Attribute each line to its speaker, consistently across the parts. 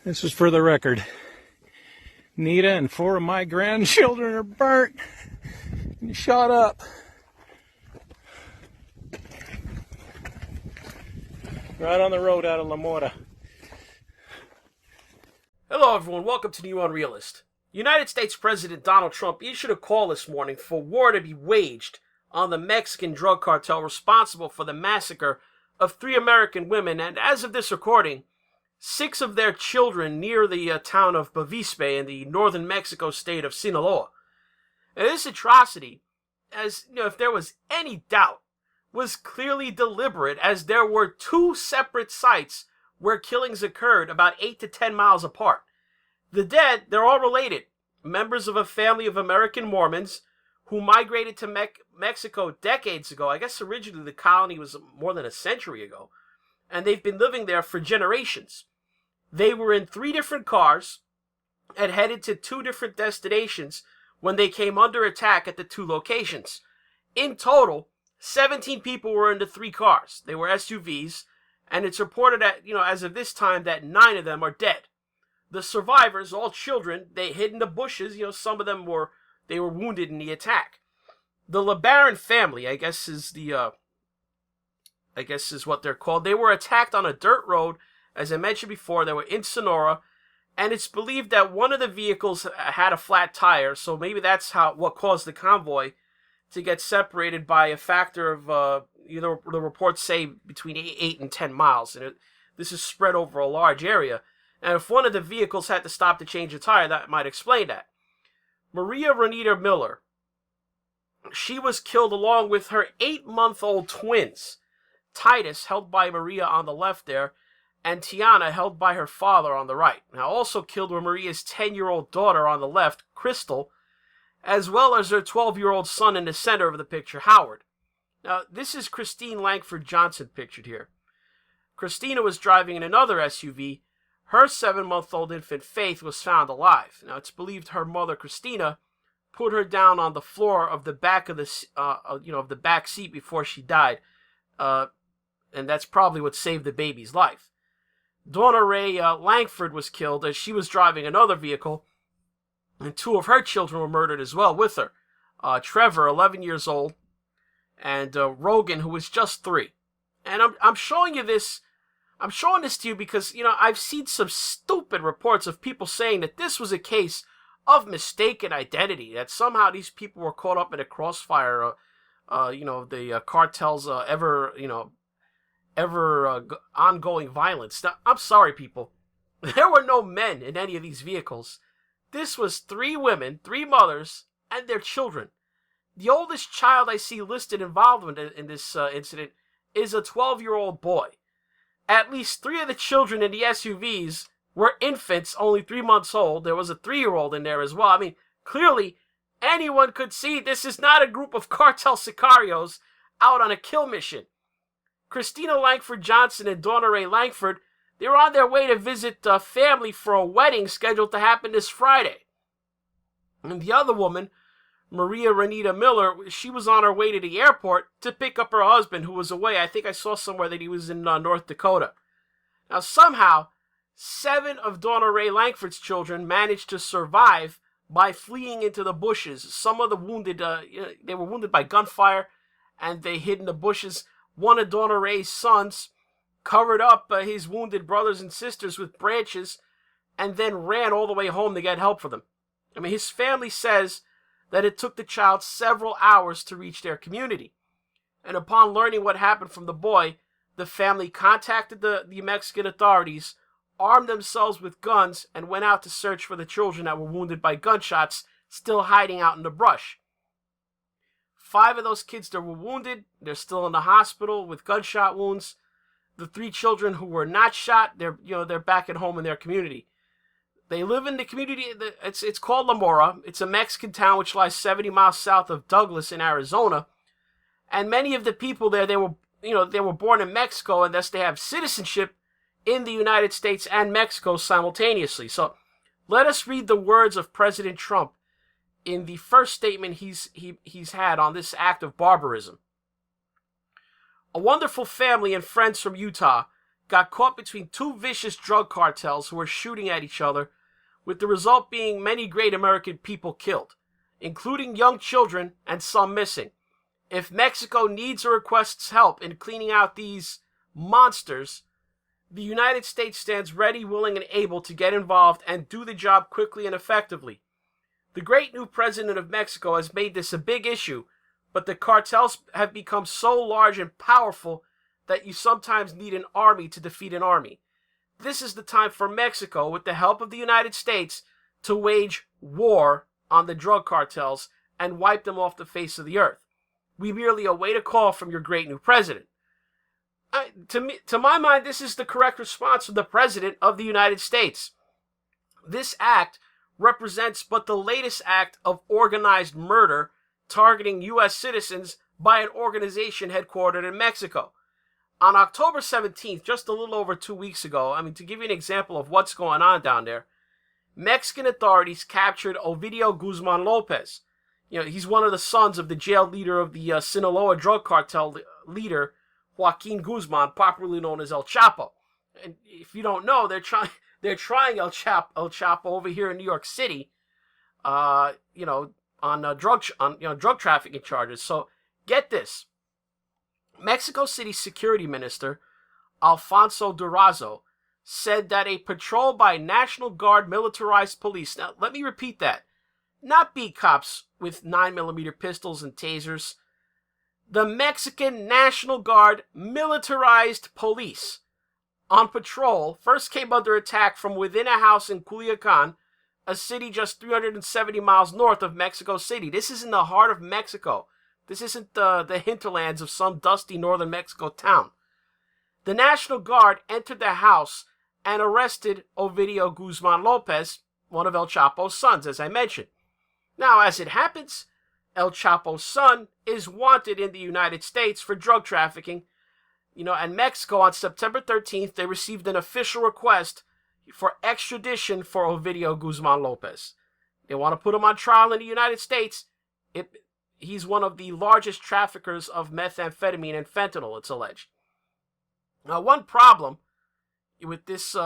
Speaker 1: This is for the record. Nita and 4 of my grandchildren are burnt and shot up. Right on the road out of La Mora.
Speaker 2: Hello everyone, welcome to NeoUnrealist. United States President Donald Trump issued a call this morning for war to be waged on the Mexican drug cartel responsible for the massacre of 3 American women, and as of this recording, 6 of their children near the town of Bavispe in the northern Mexico state of Sinaloa. And this atrocity, as you know, if there was any doubt, was clearly deliberate, as there were 2 separate sites where killings occurred about 8 to 10 miles apart. The dead, they're all related, members of a family of American Mormons who migrated to Mexico decades ago. I guess originally the colony was more than a century ago, and they've been living there for generations. They were in 3 different cars and headed to 2 different destinations when they came under attack at the 2 locations. In total, 17 people were in the 3 cars. They were SUVs, and it's reported that, as of this time, that 9 of them are dead. The survivors, all children, they hid in the bushes. Some of them were wounded in the attack. The LeBaron family, I guess is what they're called. They were attacked on a dirt road. As I mentioned before, they were in Sonora, and it's believed that one of the vehicles had a flat tire, so maybe that's what caused the convoy to get separated by a factor of, the reports say between 8 and 10 miles, and this is spread over a large area. And if one of the vehicles had to stop to change a tire, that might explain that. Maria Renita Miller, she was killed along with her 8-month-old twins, Titus, held by Maria on the left there, and Tiana, held by her father on the right. Now, also killed were Maria's 10-year-old daughter on the left, Crystal, as well as her 12-year-old son in the center of the picture, Howard. Now, this is Christine Langford Johnson pictured here. Christina was driving in another SUV. Her 7-month-old infant, Faith, was found alive. Now, it's believed her mother, Christina, put her down on the floor of the back of the back seat before she died, and that's probably what saved the baby's life. Donna Ray Langford was killed as she was driving another vehicle, and 2 of her children were murdered as well with her. Trevor, 11 years old, and Rogan, who was just 3. And I'm showing you this. I'm showing this to you because, I've seen some stupid reports of people saying that this was a case of mistaken identity, that somehow these people were caught up in a crossfire, the cartels ever ongoing violence. Now, I'm sorry, people. There were no men in any of these vehicles. This was 3 women, 3 mothers, and their children. The oldest child I see listed involved in this incident is a 12-year-old boy. At least 3 of the children in the SUVs were infants, only 3 months old. There was a 3-year-old in there as well. I mean, clearly, anyone could see this is not a group of cartel sicarios out on a kill mission. Christina Langford Johnson and Donna Ray Langford, they were on their way to visit family for a wedding scheduled to happen this Friday. And the other woman, Maria Renita Miller, she was on her way to the airport to pick up her husband, who was away. I think I saw somewhere that he was in North Dakota. Now, somehow, 7 of Donna Ray Langford's children managed to survive by fleeing into the bushes. Some of the wounded, they were wounded by gunfire, and they hid in the bushes. One of Donna Ray's sons covered up his wounded brothers and sisters with branches and then ran all the way home to get help for them. I mean, his family says that it took the child several hours to reach their community. And upon learning what happened from the boy, the family contacted the Mexican authorities, armed themselves with guns, and went out to search for the children that were wounded by gunshots, still hiding out in the brush. 5 of those kids that were wounded, they're still in the hospital with gunshot wounds. The 3 children who were not shot, they're back at home in their community. They live in the community. It's called La Mora. It's a Mexican town which lies 70 miles south of Douglas in Arizona. And many of the people there, they were born in Mexico, and thus they have citizenship in the United States and Mexico simultaneously. So let us read the words of President Trump in the first statement he's had on this act of barbarism. A wonderful family and friends from Utah got caught between two vicious drug cartels who were shooting at each other, with the result being many great American people killed, including young children and some missing. If Mexico needs or requests help in cleaning out these monsters, the United States stands ready, willing, and able to get involved and do the job quickly and effectively. The great new president of Mexico has made this a big issue, but the cartels have become so large and powerful that you sometimes need an army to defeat an army. This is the time for Mexico, with the help of the United States, to wage war on the drug cartels and wipe them off the face of the earth. We merely await a call from your great new president. To my mind, this is the correct response from the President of the United States. This act represents but the latest act of organized murder targeting U.S. citizens by an organization headquartered in Mexico. On October 17th, just a little over 2 weeks ago, to give you an example of what's going on down there, Mexican authorities captured Ovidio Guzman Lopez. He's one of the sons of the jailed leader of the Sinaloa drug cartel leader, Joaquin Guzman, popularly known as El Chapo. And if you don't know, they're trying El Chapo over here in New York City, on drug trafficking charges. So get this: Mexico City Security Minister Alfonso Durazo said that a patrol by National Guard militarized police. Now let me repeat that: not beat cops with 9mm pistols and tasers. The Mexican National Guard militarized police on patrol first came under attack from within a house in Culiacan, a city just 370 miles north of Mexico City. This is in the heart of Mexico. This isn't the hinterlands of some dusty northern Mexico town. The National Guard entered the house and arrested Ovidio Guzman Lopez, one of El Chapo's sons, as I mentioned. Now, as it happens, El Chapo's son is wanted in the United States for drug trafficking. And Mexico, on September 13th, they received an official request for extradition for Ovidio Guzman Lopez. They want to put him on trial in the United States. He's one of the largest traffickers of methamphetamine and fentanyl, it's alleged. Now, one problem with this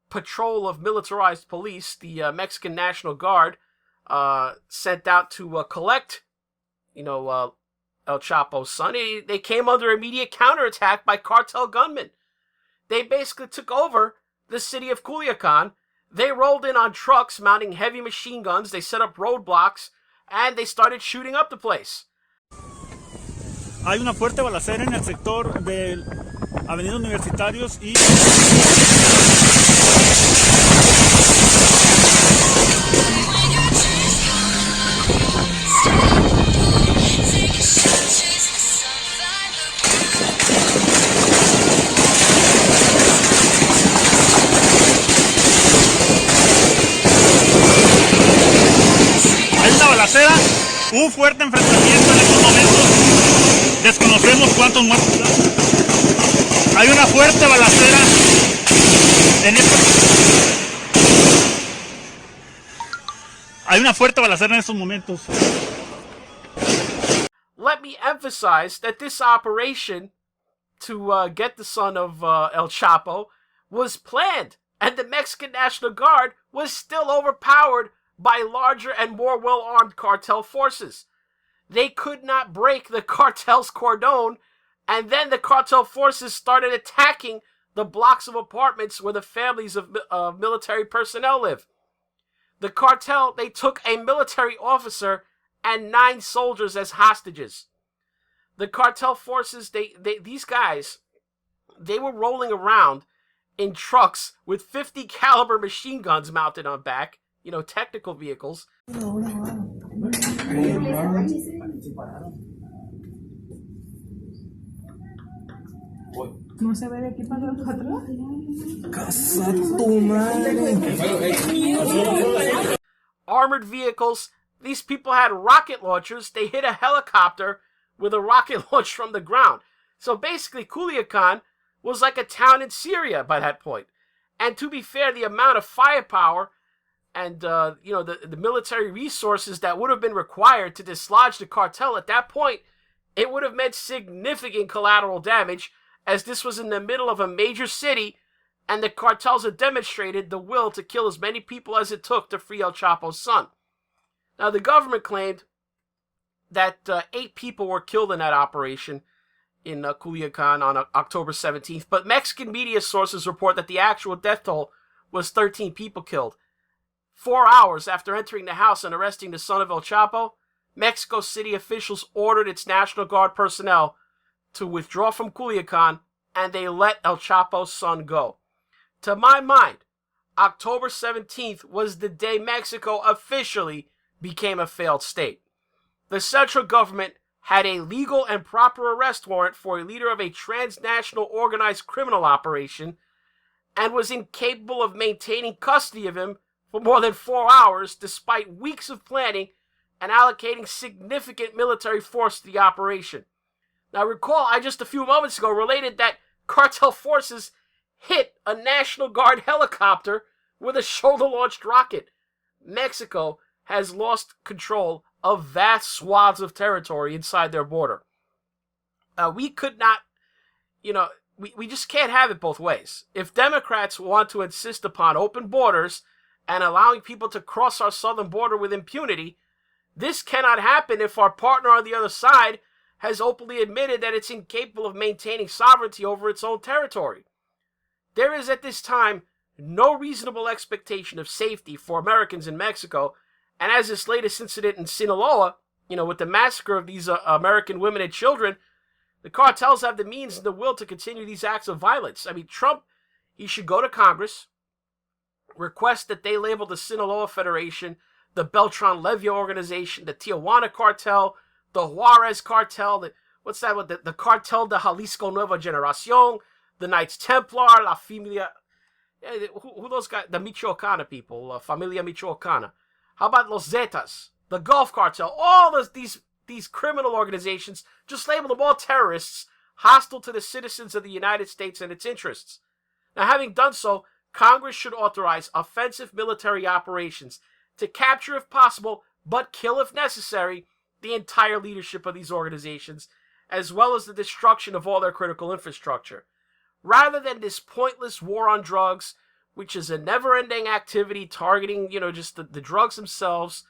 Speaker 2: patrol of militarized police, the Mexican National Guard sent out to collect, El Chapo's son, they came under immediate counterattack by cartel gunmen. They basically took over the city of Culiacan. They rolled in on trucks mounting heavy machine guns. They set up roadblocks, and they started shooting up the place.
Speaker 3: Hay una fuerte balacera en el sector de Avenida Universitarios y... Hubo un fuerte enfrentamiento en estos momentos. Desconocemos cuántos muertos hay. Hay una fuerte balacera en estos momentos.
Speaker 2: Let me emphasize that this operation to get the son of El Chapo was planned, and the Mexican National Guard was still overpowered by larger and more well-armed cartel forces. They could not break the cartel's cordon, and then the cartel forces started attacking the blocks of apartments where the families of military personnel live. The cartel, they took a military officer and 9 soldiers as hostages. The cartel forces, these guys, they were rolling around in trucks with 50 caliber machine guns mounted on back, technical vehicles.
Speaker 4: ¿No se ve de aquí para atrás?
Speaker 1: Casa tu madre.
Speaker 2: Armored vehicles. These people had rocket launchers. They hit a helicopter with a rocket launch from the ground. So basically, Culiacan was like a town in Syria by that point. And to be fair, the amount of firepower and the military resources that would have been required to dislodge the cartel at that point, it would have meant significant collateral damage, as this was in the middle of a major city, and the cartels had demonstrated the will to kill as many people as it took to free El Chapo's son. Now, the government claimed that 8 people were killed in that operation in Culiacan on October 17th, but Mexican media sources report that the actual death toll was 13 people killed. 4 hours after entering the house and arresting the son of El Chapo, Mexico City officials ordered its National Guard personnel to withdraw from Culiacan, and they let El Chapo's son go. To my mind, October 17th was the day Mexico officially became a failed state. The central government had a legal and proper arrest warrant for a leader of a transnational organized criminal operation and was incapable of maintaining custody of him for more than 4 hours despite weeks of planning and allocating significant military force to the operation. Now recall, I just a few moments ago related that cartel forces hit a National Guard helicopter with a shoulder-launched rocket. Mexico has lost control of vast swaths of territory inside their border. We could not, we just can't have it both ways. If Democrats want to insist upon open borders and allowing people to cross our southern border with impunity, this cannot happen if our partner on the other side has openly admitted that it's incapable of maintaining sovereignty over its own territory. There is at this time no reasonable expectation of safety for Americans in Mexico, and as this latest incident in Sinaloa, with the massacre of these American women and children, the cartels have the means and the will to continue these acts of violence. I mean, Trump, he should go to Congress, request that they label the Sinaloa Federation, the Beltran-Leyva organization, the Tijuana cartel, the Juarez cartel, the Cartel de Jalisco Nueva Generación, the Knights Templar, La Familia, who those guys, the Michoacana people, Familia Michoacana. How about Los Zetas, the Gulf Cartel, all these criminal organizations, just label them all terrorists, hostile to the citizens of the United States and its interests. Now, having done so, Congress should authorize offensive military operations to capture if possible, but kill if necessary, the entire leadership of these organizations, as well as the destruction of all their critical infrastructure. Rather than this pointless war on drugs, which is a never-ending activity targeting, just the drugs themselves,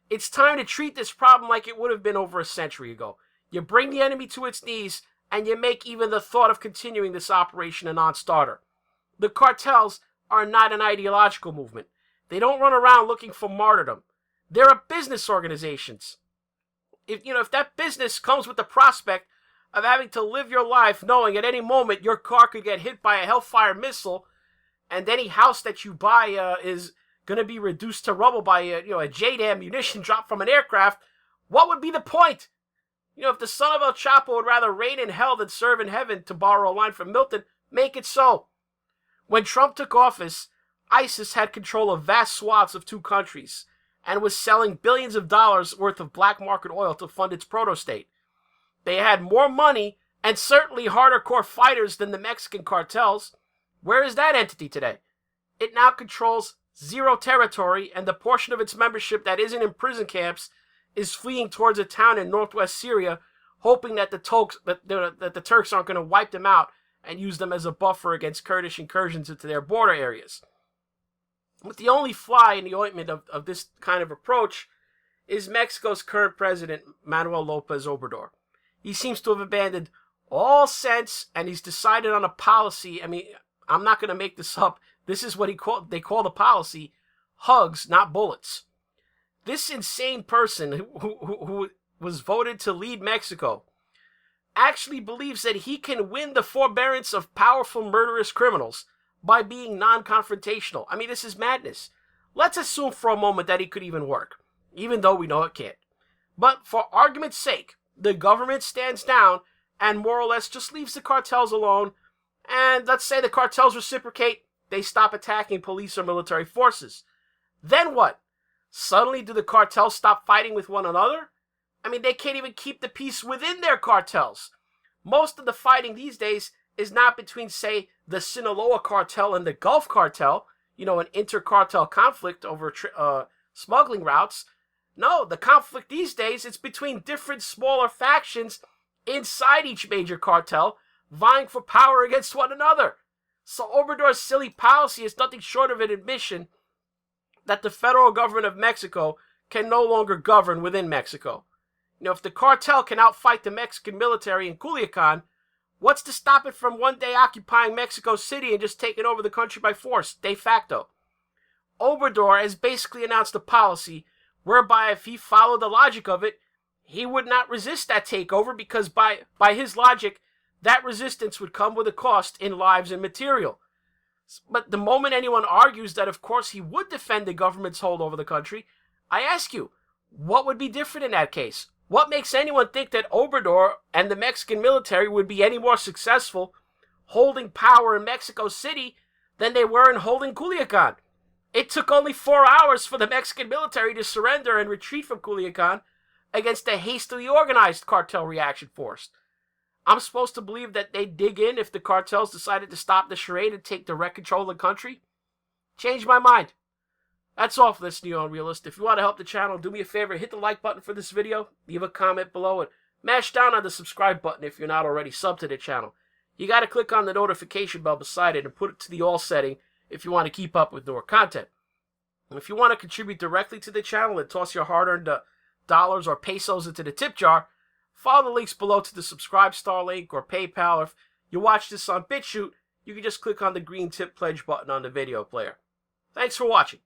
Speaker 2: it's time to treat this problem like it would have been over a century ago. You bring the enemy to its knees, and you make even the thought of continuing this operation a non-starter. The cartels are not an ideological movement. They don't run around looking for martyrdom. They're a business organizations. If that business comes with the prospect of having to live your life knowing at any moment your car could get hit by a Hellfire missile, and any house that you buy is going to be reduced to rubble by a JDAM munition dropped from an aircraft, what would be the point? If the son of El Chapo would rather reign in hell than serve in heaven, to borrow a line from Milton, make it so. When Trump took office, ISIS had control of vast swaths of 2 countries and was selling billions of dollars worth of black market oil to fund its proto-state. They had more money and certainly harder core fighters than the Mexican cartels. Where is that entity today? It now controls 0 territory, and the portion of its membership that isn't in prison camps is fleeing towards a town in northwest Syria, hoping that the Turks aren't going to wipe them out and use them as a buffer against Kurdish incursions into their border areas. But the only fly in the ointment of this kind of approach is Mexico's current president, Manuel López Obrador. He seems to have abandoned all sense, and he's decided on a policy. I mean, I'm not going to make this up. This is what they call the policy: hugs, not bullets. This insane person who was voted to lead Mexico actually believes that he can win the forbearance of powerful murderous criminals by being non-confrontational. I mean, this is madness. Let's assume for a moment that it could even work, even though we know it can't. But for argument's sake, the government stands down and more or less just leaves the cartels alone, and let's say the cartels reciprocate, they stop attacking police or military forces. Then what? Suddenly do the cartels stop fighting with one another? I mean, they can't even keep the peace within their cartels. Most of the fighting these days is not between, say, the Sinaloa cartel and the Gulf cartel, an inter-cartel conflict over smuggling routes. No, the conflict these days is between different smaller factions inside each major cartel, vying for power against one another. So Obrador's silly policy is nothing short of an admission that the federal government of Mexico can no longer govern within Mexico. If the cartel can outfight the Mexican military in Culiacan, what's to stop it from one day occupying Mexico City and just taking over the country by force, de facto? Obrador has basically announced a policy whereby if he followed the logic of it, he would not resist that takeover because by his logic, that resistance would come with a cost in lives and material. But the moment anyone argues that of course he would defend the government's hold over the country, I ask you, what would be different in that case? What makes anyone think that Obrador and the Mexican military would be any more successful holding power in Mexico City than they were in holding Culiacan? It took only 4 hours for the Mexican military to surrender and retreat from Culiacan against a hastily organized cartel reaction force. I'm supposed to believe that they'd dig in if the cartels decided to stop the charade and take direct control of the country? Change my mind. That's all for this NeoUnrealist. If you want to help the channel, do me a favor, hit the like button for this video, leave a comment below, and mash down on the subscribe button if you're not already subbed to the channel. You got to click on the notification bell beside it and put it to the all setting if you want to keep up with newer content. And if you want to contribute directly to the channel and toss your hard-earned dollars or pesos into the tip jar, follow the links below to the subscribe star link or PayPal. Or if you watch this on BitChute, you can just click on the green tip pledge button on the video player. Thanks for watching.